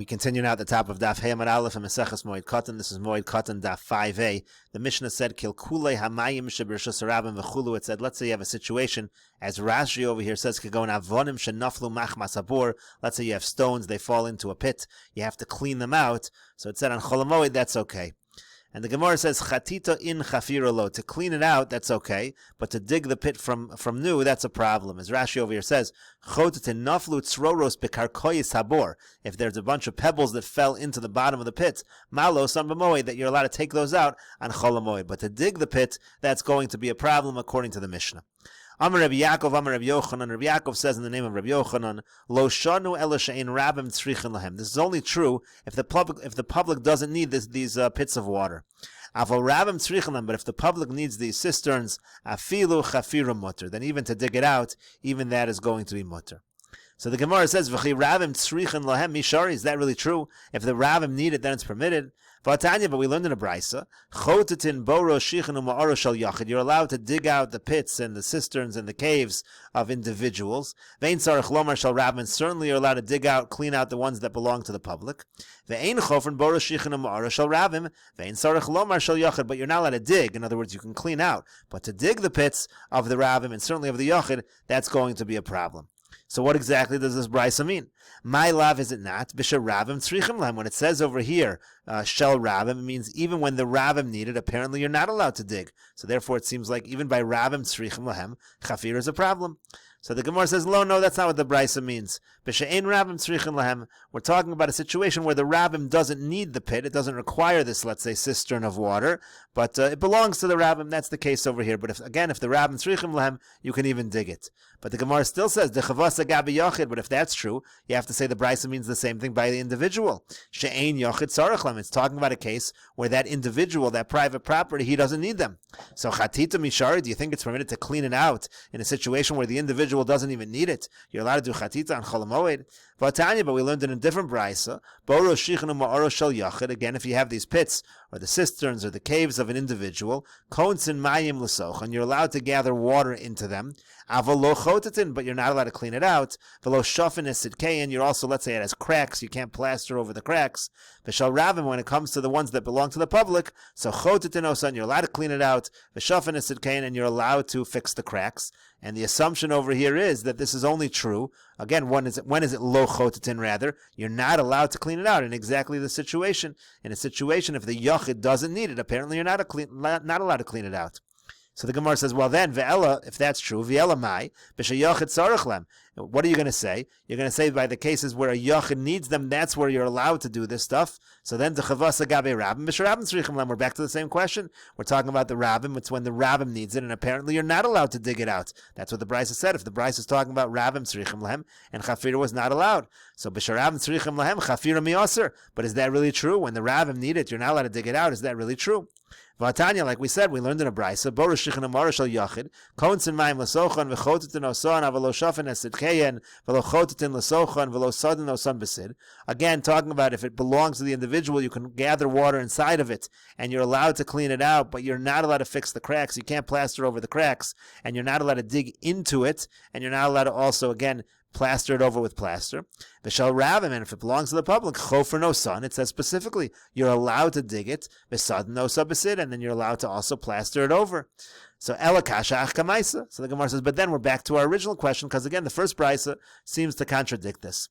We continue now at the top of Daf Yomi Gemara and Meseches Moed Kattan. This is Moed Kattan Daf 5a. The Mishnah said, Kilkulei hamayim shebirshus harabim v'chulu. It said, let's say you have a situation, as Rashi over here says, Kagon avonim shenaflu machmas habor. Let's say you have stones, they fall into a pit. You have to clean them out. So it said on Chol Hamoed, that's okay. And the Gemara says, Chatita in chafira lo. To clean it out, that's okay. But to dig the pit from new, that's a problem. As Rashi over here says, Chotatin naflu tzroros bekarkoyis habor. If there's a bunch of pebbles that fell into the bottom of the pit, malo sambamoed, that you're allowed to take those out on Chol Hamoed. But to dig the pit, that's going to be a problem according to the Mishnah. Amar Rabbi Yaakov, Amar Rabbi Yochanan. Rabbi Yaakov says in the name of Rabbi Yochanan, Lo shanu ela she'ein rabim tzrichin lahem. This is only true if the public doesn't need these pits of water. Aval rabim tzrichin lahem. But if the public needs these cisterns, afilu chafira mutter, then even to dig it out, even that is going to be mutter. So the Gemara says, V'chi rabim tzrichin lahem mishari. Is that really true? If the rabim need it, then it's permitted. But we learned in a brisa, Chotatin boro shichin u'ma'oro shel yachid. You're allowed to dig out the pits and the cisterns and the caves of individuals. Ve'in sarach lomar shel rabim. Certainly you're allowed to dig out, clean out the ones that belong to the public. Ve'in chofren boro shichin u'ma'oro shel rabim. Ve'in sarach lomar shel yachid. But you're not allowed to dig. In other words, you can clean out. But to dig the pits of the rabim and certainly of the yachid, that's going to be a problem. So what exactly does this brisa mean? My love, is it not? Bisha rabim tzrichim lahem. When it says over here, shel rabim, it means even when the rabim need it, apparently you're not allowed to dig. So therefore it seems like even by rabim tzrichim lahem, chafir is a problem. So the Gemara says, no, that's not what the brisa means. Bisha ein rabim tzrichim lahem. We're talking about a situation where the rabim doesn't need the pit. It doesn't require this, let's say, cistern of water, but it belongs to the rabim. That's the case over here. But if the rabim tzrichim lahem, you can even dig it. But the Gemara still says, dechavasa gabi yachid. But if that's true, you have to say the brisa means the same thing by the individual. She'ein yachid sarach lahem. It's talking about a case where that individual, that private property, he doesn't need them. So chatita mishari, do you think it's permitted to clean it out in a situation where the individual doesn't even need it? You're allowed to do chatita on Chol Hamoed. But we learned in a different brisa, boro shichin u'ma'oro shel yachid. Again, if you have these pits or the cisterns or the caves of an individual, konsin mayim l'soch, and you're allowed to gather water into them. Aval lo chotatin, but you're not allowed to clean it out. V'lo shofin esidkein, you're also, let's say it has cracks, you can't plaster over the cracks. V'shal ravim, when it comes to the ones that belong to the public, so chotatin osan, you're allowed to clean it out. V'shofin esidkein, and you're allowed to fix the cracks. And the assumption over here is that this is only true. Again, when is it lo chotatin rather? You're not allowed to clean it out in exactly the situation. In a situation, if the yachid doesn't need it, apparently you're not allowed to clean it out. So the Gemara says, well then, ve'ela, if that's true, ve'ela mai, b'sheyachid sarach lem. What are you going to say? You're going to say by the cases where a yachid needs them, that's where you're allowed to do this stuff. So then, dechavasa gabe rabim, b'sherabim tzrichim lem. We're back to the same question. We're talking about the rabim. It's when the rabim needs it, and apparently you're not allowed to dig it out. That's what the brisa said. If the brisa is talking about rabim tzrichim lem, and chafira was not allowed. So b'sherabim tzrichim lem, chafira miyaser. But is that really true? When the rabim need it, you're not allowed to dig it out. Is that really true? Vatanya, like we said, we learned in a brisa, boro shichin u'ma'oro shel yachid, konsin mayim l'sochan, v'chotatin osan, avalo shofin esidkein, v'lo chotatin l'sochan, v'lo sadin osan besid. Again, talking about if it belongs to the individual, you can gather water inside of it, and you're allowed to clean it out, but you're not allowed to fix the cracks. You can't plaster over the cracks, and you're not allowed to dig into it, and you're not allowed to also, again, plaster it over with plaster. V'shal rabim, and if it belongs to the public, chofer no son, it says specifically, you're allowed to dig it, v'sadin no sabasid, and then you're allowed to also plaster it over. So elakasha ach kamaisa. So the Gemara says, but then we're back to our original question, because again, the first brisa seems to contradict this.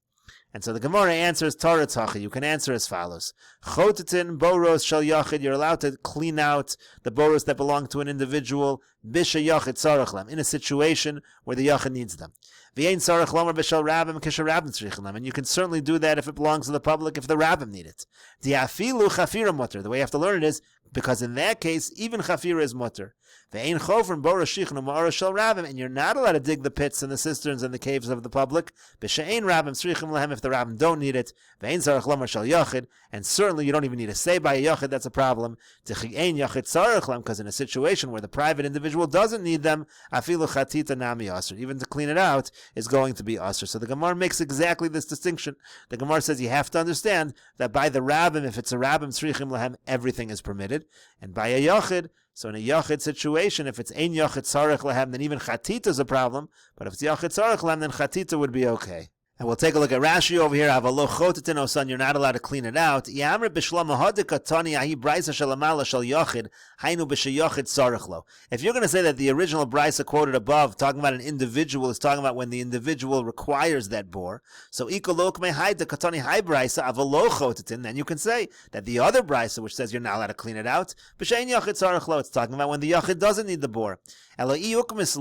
And so the Gemara answers Torah Tzachi. You can answer as follows. Chotatin boros shel yachid. You're allowed to clean out the boros that belong to an individual. Bisha yachid sarach lem. In a situation where the yachid needs them. V'yein sarach lomer b'shel rabim kisha rabim tzrichim lem. And you can certainly do that if it belongs to the public, if the rabim need it. Diafilu chafira mutter. The way you have to learn it is, because in that case, even chafira is mutter. Ve'ein chofren boro shichin u'ma'oro shel rabim, and you're not allowed to dig the pits and the cisterns and the caves of the public. B'she'ein rabim tzrichim lahem, if the rabim don't need it. Ve'ein sarach lomer shel yachid, and certainly you don't even need to say by a yachid, that's a problem. T'chi'ein yachid sarach lem, because in a situation where the private individual doesn't need them, afilu chatita nami asr, even to clean it out is going to be asr. So the Gemara makes exactly this distinction. The Gemara says you have to understand that by the rabim, if it's a rabim tzrichim lahem, everything is permitted, and by a yachid, so in a yachid situation, if it's ein yachid sarach lahem, then even chatita is a problem. But if it's yachid sarach lahem, then chatita would be okay. And we'll take a look at Rashi over here. Avalo chotetin, O son, you're not allowed to clean it out. Yamre b'shlama hadikatani ahi brisa shalamala shal yachid hainu b'sheyachid sarachlo. If you're going to say that the original brisa quoted above, talking about an individual, is talking about when the individual requires that bor, so ikolok me hadikatani hai brisa avalo chotetin, then you can say that the other brisa, which says you're not allowed to clean it out, b'shein yachid sarachlo, it's talking about when the yachid doesn't need the bor. If you're going to say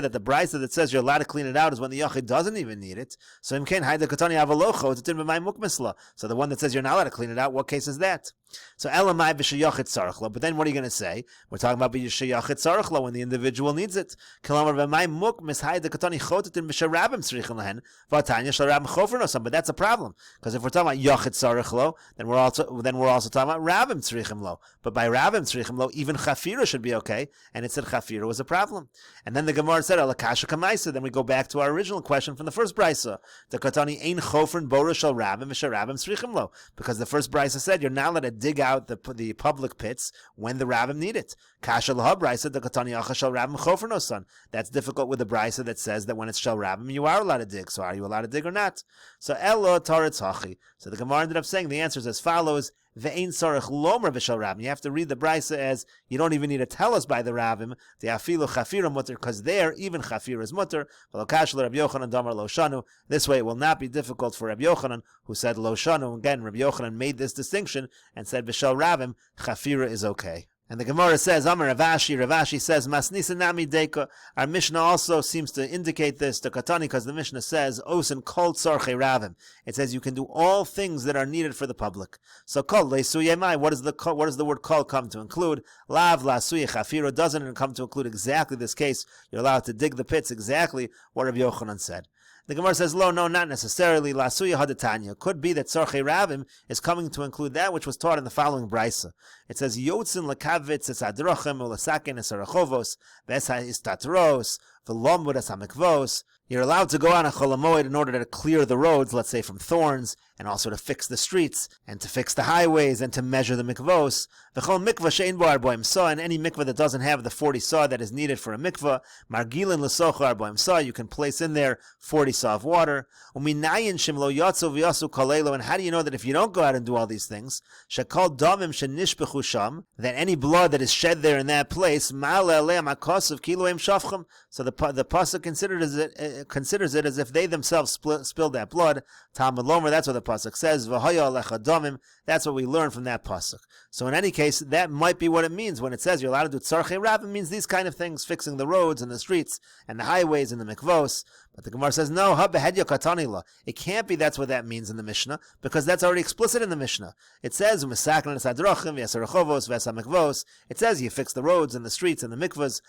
that the brisa that says you're allowed to clean it out is when the yachid doesn't even need it, so the one that says you're not allowed to clean it out, what case is that? So elamai b'sheyachid sarachlo. But then what are you going to say? We're talking about b'sheyachid sarachlo when the individual needs it. But that's a problem, because if we're talking about yachid sarachlo, then we're also talking about rabim tzrichim lo. But by rabim tzrichim lo, even chafira should be okay, and it said chafira was a problem. And then the Gemara said alakasha kamaisa. Then we go back to our original question from the first brisa. The katani ein chofrin bora shel rabim v'sharabim tzrichim lo, because the first brisa said you're not allowed to dig out the public pits when the rabbim need it. Kasha l'ha brisa the katani acha shel rabbim chofer no son. That's difficult with the brisa that says that when it's shel rabbim you are allowed to dig. So are you allowed to dig or not? So elo taretz hachi. So the Gemara ended up saying the answer is as follows: Ve'ein sarach lomer v'shel rabbim. You have to read the brisa as you don't even need to tell us by the rabbim. The afilu chafira mutter, because there even chafira is mutter. This way it will not be difficult for Rabbi Yochanan, who said lo shanu. Again, Rabbi Yochanan made this distinction and said v'shel rabbim chafira is okay. And the Gemara says, Amar Ravashi says, Masnisa nami deka. Our Mishnah also seems to indicate this, the Katani, because the Mishnah says, Osen kol tzarchei ravim. It says you can do all things that are needed for the public. So kol leisuyemai, what does the word kol come to include? Lav lasuye chafiro, doesn't come to include exactly this case. You're allowed to dig the pits, exactly what Rabbi Yochanan said. The Gemara says, no, not necessarily. Lasuya hadatanya. Could be that Tzarchei Ravim is coming to include that which was taught in the following brisa. It says, Yotzin lekavitz es adrochem ulasaken es arachovos ves haistatros v'lomud es hamikvos. You're allowed to go on a Chol Moed in order to clear the roads, let's say from thorns, and also to fix the streets, and to fix the highways, and to measure the mikvos. V'chol mikvah she'ein bo arboim saw, and any mikvah that doesn't have the 40 saw that is needed for a mikvah, margilin l'socha arboim saw, you can place in there 40 saw of water. Uminayin shimlo yatzu v'yasu kalelo, and how do you know that if you don't go out and do all these things, shekal damim shenishbechu sham, that any blood that is shed there in that place, ma'ale aleim hakasav kiloim shafcham, so the pasuk considers it as if they themselves spilled that blood. Talmud Lomer, that's what the pasuk says. V'haya alecha damim. That's what we learn from that pasuk. So in any case, that might be what it means when it says you're allowed to do tzarchei ravim. It means these kind of things, fixing the roads and the streets and the highways and the mikvos. But the Gemara says, no, it can't be that's what that means in the Mishnah, because that's already explicit in the Mishnah. It says, it says you fix the roads and the streets and the mikvahs,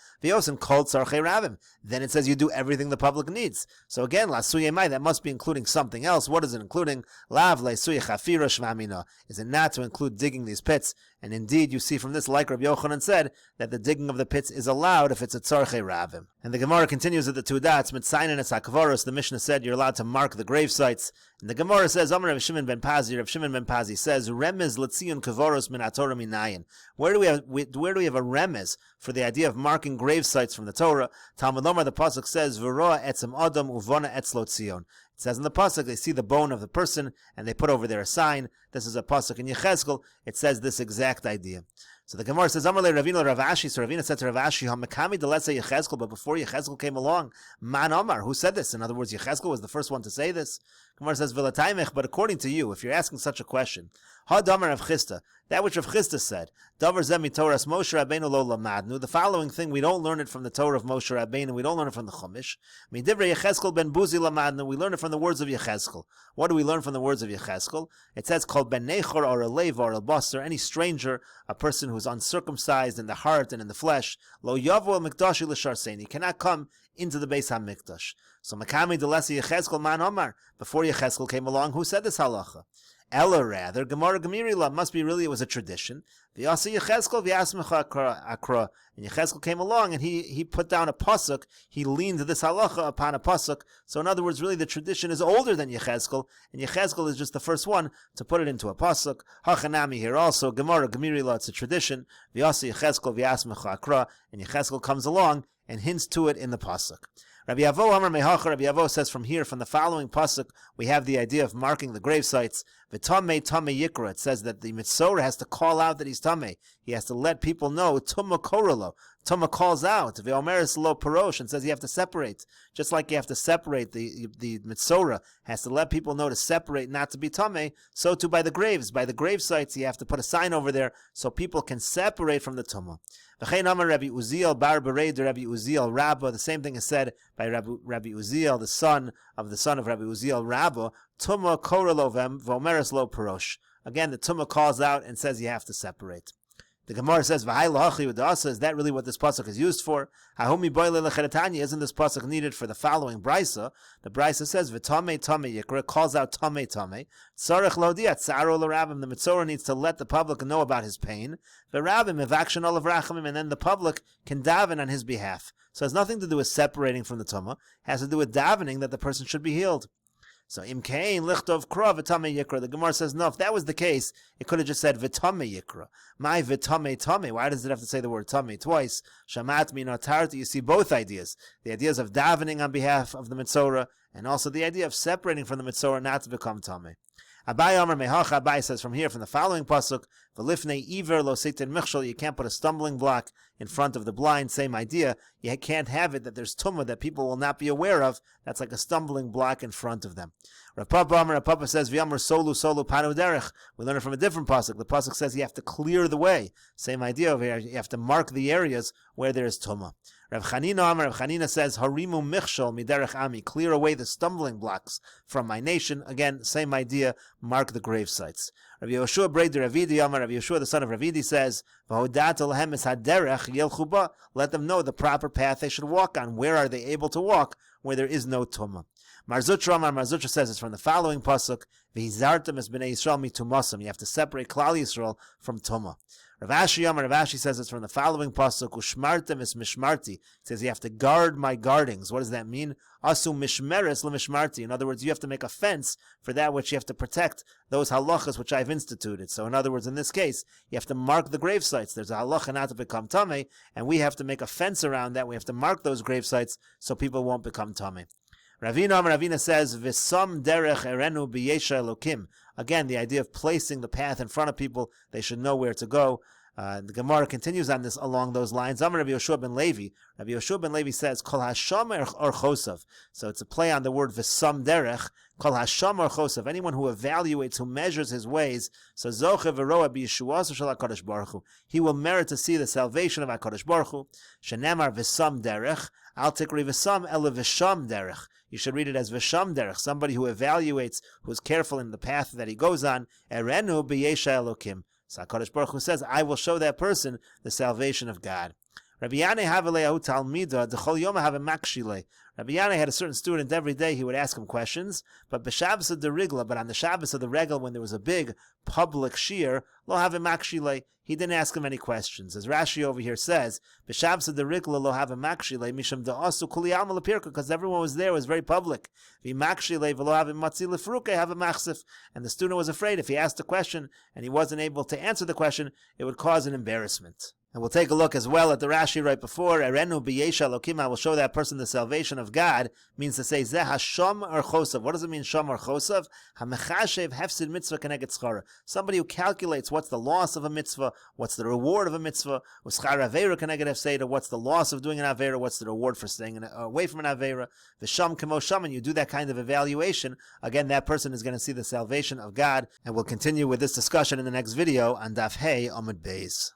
then it says you do everything the public needs. So again, that must be including something else. What is it including? Is it not to include digging these pits? And indeed, you see from this, like Rabbi Yochanan said, that the digging of the pits is allowed if it's a tzarchei ravim. And the Gemara continues at the two dots, mitzayin es hakvaros. The Mishnah said you're allowed to mark the grave sites. And the Gemara says, Amar Rav Shimon ben Pazi, Rav Shimon ben Pazi says, remez letzion kavaros min haTorah minayin. Where do we have a remez for the idea of marking grave sites from the Torah? Talmud Lomar, the pasuk says, v'roa etzem adam uvona etzlo tzion. It says in the pasuk, they see the bone of the person and they put over there a sign. This is a pasuk in Yechezkel. It says this exact idea. So the Gemara says, Amar le Ravina Rav Ashi. So Ravina said to Rav Ashi, Hamekami delesa Yechezkel. But before Yechezkel came along, Man Omar, who said this? In other words, Yechezkel was the first one to say this. Gemara says, V'lataymech. But according to you, if you're asking such a question, Ha Damar Rav Chisda, that which Rav Chisda said, Davar zemi Torahs Moshe Rabbeinu lo lamadnu. The following thing, we don't learn it from the Torah of Moshe Rabbeinu, we don't learn it from the Chumash. Midivrei Yechezkel ben Buzi lamadnu. We learn it from the words of Yechezkel. What do we learn from the words of Yechezkel? It says, called ben Nechor or a Lev or a Basar, any stranger, a person who's uncircumcised in the heart and in the flesh, lo yavo el mikdashi l'sharsein. He cannot come into the Beis HaMikdash. So Makami delesi Yechezkel man Omar. Before Yechezkel came along, who said this halacha? Ella rather, Gemara Gemirila, must be really, it was a tradition. V'yasi Yechezkel v'yasmecha akra. And Yechezkel came along and he put down a pasuk, he leaned this halacha upon a pasuk. So in other words, really the tradition is older than Yechezkel, and Yechezkel is just the first one to put it into a pasuk. Hachanami here also, Gemara Gemirila, it's a tradition. V'yasi Yechezkel v'yasmecha akra. And Yechezkel comes along and hints to it in the pasuk. Rabbi Avo Amar Mehacha, Rabbi Avo says from here, from the following pasuk, we have the idea of marking the grave sites. V'tamei tamei yikra. It says that the Mitzorah has to call out that he's tamei. He has to let people know, Tumma koralo. Tumma calls out, Ve'omeres lo parosh, and says you have to separate. Just like you have to separate, the Mitzorah has to let people know to separate, not to be tamei, so too by the graves. By the grave sites, you have to put a sign over there so people can separate from the Tumma. V'chein Amar Rabbi Uziel bar Bered, Rabbi Uziel Rabba. The same thing is said by Rabbi Uziel, the son of Rabbi Uziel Rabba. Tumma koralo v'omeres lo parosh. Again, the Tumma calls out and says you have to separate. The Gemara says, "V'hai lahachi udasa." Is that really what this pasuk is used for? Hahumi boile lecheretanya. Isn't this pasuk needed for the following brisa? The brisa says, "V'tamei tamei yikra." Calls out tamei tamei. Tzarech lodia tzaro l'rabim. The Mitzorah needs to let the public know about his pain. V'rabim evakshin olav rachamim, and then the public can daven on his behalf. So it has nothing to do with separating from the tumah. It has to do with davening that the person should be healed. So imkein lichtov kra v'tamei yikra. The Gemara says no. If that was the case, it could have just said v'tamei yikra. My v'tamei tamei. Why does it have to say the word tamei twice? Shamat min atarti. You see both ideas. The ideas of davening on behalf of the Mitzorah, and also the idea of separating from the Mitzorah not to become tamei. Abai Amar Mehacha. Abai says from here, from the following pasuk, v'lifnei iver lo seitin michshol. You can't put a stumbling block in front of the blind. Same idea. You can't have it that there's tumah that people will not be aware of. That's like a stumbling block in front of them. Rav Papa Amar, Rav Papa says v'yamar solu panu derech. We learn it from a different pasuk. The pasuk says you have to clear the way. Same idea over here. You have to mark the areas where there is tumah. Rav Chanina Amar, Rav Chanina says harimu michshol miderech ami. Clear away the stumbling blocks from my nation. Again, same idea. Mark the grave sites. Rabbi Yoshua Breder Ravidi Amar, Rabbi Yoshua the son of Ravidi says, "V'hodat lehem es haderech yelchu ba." Let them know the proper path they should walk on. Where are they able to walk? Where there is no tumah. Marzutra Amar, Marzutra says it's from the following pasuk: "V'hizartem es bnei Yisrael mitumasam." You have to separate Klal Yisrael from tumah. Rav Ashi Amar, Rav Ashi says it's from the following pasuk: "Ushmartem es mishmarti." It says you have to guard my guardings. What does that mean? Asu mishmeres lemishmarti. In other words, you have to make a fence for that which you have to protect, those halachas which I've instituted. So in other words, in this case, you have to mark the grave sites. There's a halacha not to become tamei, and we have to make a fence around that. We have to mark those grave sites so people won't become tamei. Ravina says, "V'sam derech erenu b'yesha elokim." Again, the idea of placing the path in front of people, they should know where to go. The Gemara continues on this along those lines. Amar Rabbi Yoshua ben Levi. Rabbi Yoshua ben Levi says, "Kol hasham or chosav." So it's a play on the word "v'sam derech." Kol hasham or chosav. Anyone who evaluates, who measures his ways, so zoche v'roa b'yeshuas shel HaKadosh Baruch Hu. He will merit to see the salvation of HaKadosh Baruch Hu. Shenemar v'sam derech. Al tikri v'sam ele v'sham derech. You should read it as v'sham derech, somebody who evaluates, who is careful in the path that he goes on. Erenu b'yesha elokim. So HaKadosh Baruch Hu says, I will show that person the salvation of God. Rabbi Yanai Havaleyahu Talmida D'chol Yom Have Makshile. Rabbi Yanai had a certain student every day. He would ask him questions, but b'Shabbos of the Rigla, but on the Shabbos of the Regel, when there was a big public shiur, lo have makshile. He didn't ask him any questions. As Rashi over here says, b'Shabbos of the Rigla lo have makshile misham da'asu kuli alma lepirka, because everyone was there. It was very public. V'makshile v'lo have matzi lefruke have a machsif, and the student was afraid if he asked a question and he wasn't able to answer the question, it would cause an embarrassment. And we'll take a look as well at the Rashi right before. Erenu b'yesha elokim. I will show that person the salvation of God. Means to say zeh hasham or chosav. What does it mean, sham or chosav? Hamechashev hefsid mitzvah keneged schara. Somebody who calculates what's the loss of a mitzvah, what's the reward of a mitzvah. Uschar avera keneged hefseda. What's the loss of doing an avera? What's the reward for staying away from an avera? V'sham kemo sham. And you do that kind of evaluation. Again, that person is going to see the salvation of God. And we'll continue with this discussion in the next video on Daf Hey Amud Beis.